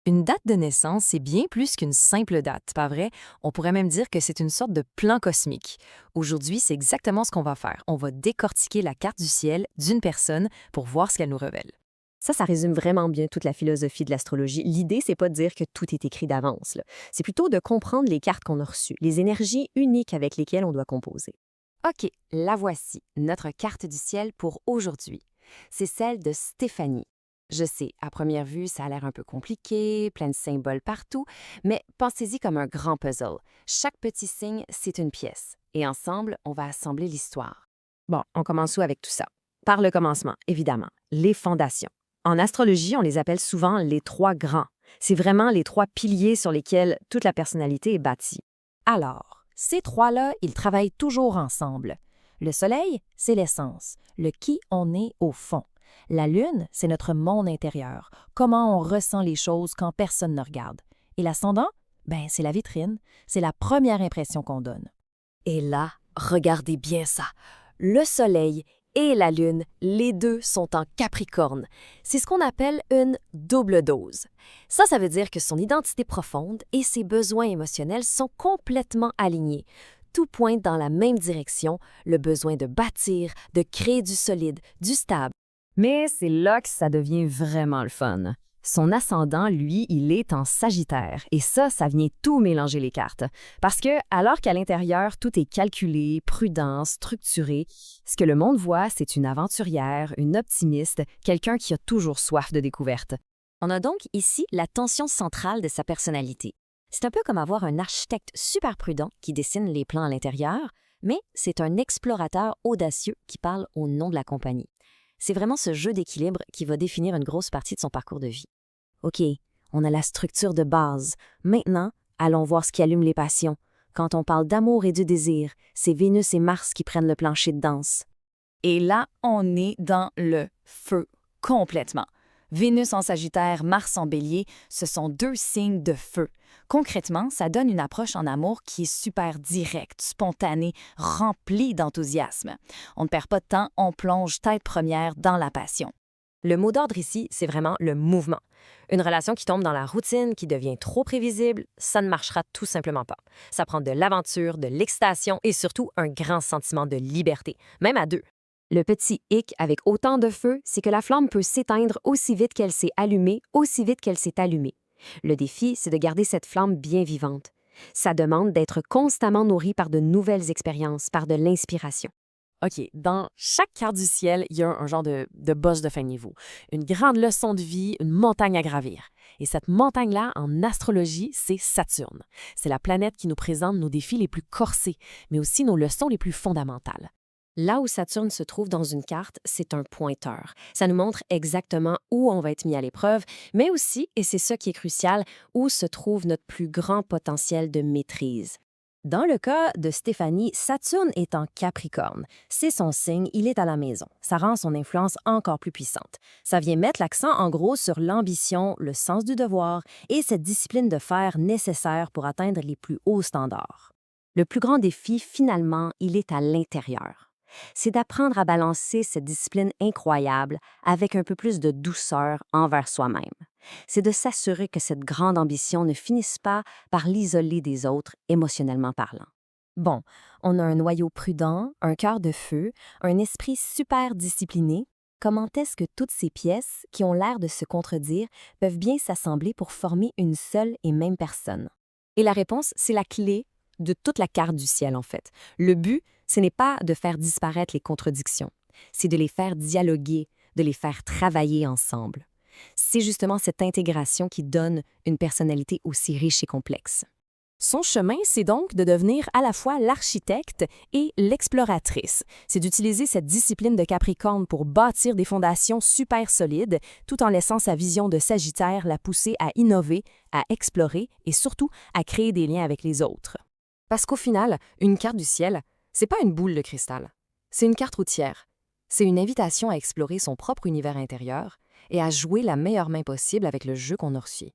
Une date de naissance, c'est bien plus qu'une simple date, pas vrai? On pourrait même dire que c'est une sorte de plan cosmique. Aujourd'hui, c'est exactement ce qu'on va faire. On va décortiquer la carte du ciel d'une personne pour voir ce qu'elle nous révèle. Ça résume vraiment bien toute la philosophie de l'astrologie. L'idée, c'est pas de dire que tout est écrit d'avance, là. C'est plutôt de comprendre les cartes qu'on a reçues, les énergies uniques avec lesquelles on doit composer. OK, la voici, notre carte du ciel pour aujourd'hui. C'est celle de Stéphanie. Je sais, à première vue, ça a l'air un peu compliqué, plein de symboles partout, mais pensez-y comme un grand puzzle. Chaque petit signe, c'est une pièce. Et ensemble, on va assembler l'histoire. Bon, on commence où avec tout ça? Par le commencement, évidemment, les fondations. En astrologie, on les appelle souvent les trois grands. C'est vraiment les trois piliers sur lesquels toute la personnalité est bâtie. Alors, ces trois-là, ils travaillent toujours ensemble. Le Soleil, c'est l'essence, le qui on est au fond. La Lune, c'est notre monde intérieur, comment on ressent les choses quand personne ne regarde. Et l'ascendant, ben, c'est la vitrine, c'est la première impression qu'on donne. Et là, regardez bien ça. Le Soleil et la Lune, les deux sont en Capricorne. C'est ce qu'on appelle une double dose. Ça veut dire que son identité profonde et ses besoins émotionnels sont complètement alignés. Tout pointe dans la même direction, le besoin de bâtir, de créer du solide, du stable. Mais c'est là que ça devient vraiment le fun. Son ascendant, lui, il est en Sagittaire. Et ça vient tout mélanger les cartes. Parce que, alors qu'à l'intérieur, tout est calculé, prudent, structuré, ce que le monde voit, c'est une aventurière, une optimiste, quelqu'un qui a toujours soif de découverte. On a donc ici la tension centrale de sa personnalité. C'est un peu comme avoir un architecte super prudent qui dessine les plans à l'intérieur, mais c'est un explorateur audacieux qui parle au nom de la compagnie. C'est vraiment ce jeu d'équilibre qui va définir une grosse partie de son parcours de vie. OK, on a la structure de base. Maintenant, allons voir ce qui allume les passions. Quand on parle d'amour et de désir, c'est Vénus et Mars qui prennent le plancher de danse. Et là, on est dans le feu, complètement. Vénus en Sagittaire, Mars en Bélier, ce sont deux signes de feu. Concrètement, ça donne une approche en amour qui est super directe, spontanée, remplie d'enthousiasme. On ne perd pas de temps, on plonge tête première dans la passion. Le mot d'ordre ici, c'est vraiment le mouvement. Une relation qui tombe dans la routine, qui devient trop prévisible, ça ne marchera tout simplement pas. Ça prend de l'aventure, de l'excitation et surtout un grand sentiment de liberté, même à deux. Le petit hic avec autant de feu, c'est que la flamme peut s'éteindre aussi vite qu'elle s'est allumée, aussi vite qu'elle s'est allumée. Le défi, c'est de garder cette flamme bien vivante. Ça demande d'être constamment nourri par de nouvelles expériences, par de l'inspiration. OK, dans chaque carte du ciel, il y a un genre de boss de fin de niveau. Une grande leçon de vie, une montagne à gravir. Et cette montagne-là, en astrologie, c'est Saturne. C'est la planète qui nous présente nos défis les plus corsés, mais aussi nos leçons les plus fondamentales. Là où Saturne se trouve dans une carte, c'est un pointeur. Ça nous montre exactement où on va être mis à l'épreuve, mais aussi, et c'est ça qui est crucial, où se trouve notre plus grand potentiel de maîtrise. Dans le cas de Stéphanie, Saturne est en Capricorne. C'est son signe, il est à la maison. Ça rend son influence encore plus puissante. Ça vient mettre l'accent en gros sur l'ambition, le sens du devoir et cette discipline de fer nécessaire pour atteindre les plus hauts standards. Le plus grand défi, finalement, il est à l'intérieur. C'est d'apprendre à balancer cette discipline incroyable avec un peu plus de douceur envers soi-même. C'est de s'assurer que cette grande ambition ne finisse pas par l'isoler des autres, émotionnellement parlant. Bon, on a un noyau prudent, un cœur de feu, un esprit super discipliné. Comment est-ce que toutes ces pièces, qui ont l'air de se contredire, peuvent bien s'assembler pour former une seule et même personne? Et la réponse, c'est la clé de toute la carte du ciel, en fait. Le but, ce n'est pas de faire disparaître les contradictions, c'est de les faire dialoguer, de les faire travailler ensemble. C'est justement cette intégration qui donne une personnalité aussi riche et complexe. Son chemin, c'est donc de devenir à la fois l'architecte et l'exploratrice. C'est d'utiliser cette discipline de Capricorne pour bâtir des fondations super solides, tout en laissant sa vision de Sagittaire la pousser à innover, à explorer et surtout à créer des liens avec les autres. Parce qu'au final, une carte du ciel, c'est pas une boule de cristal. C'est une carte routière. C'est une invitation à explorer son propre univers intérieur et à jouer la meilleure main possible avec le jeu qu'on a reçu.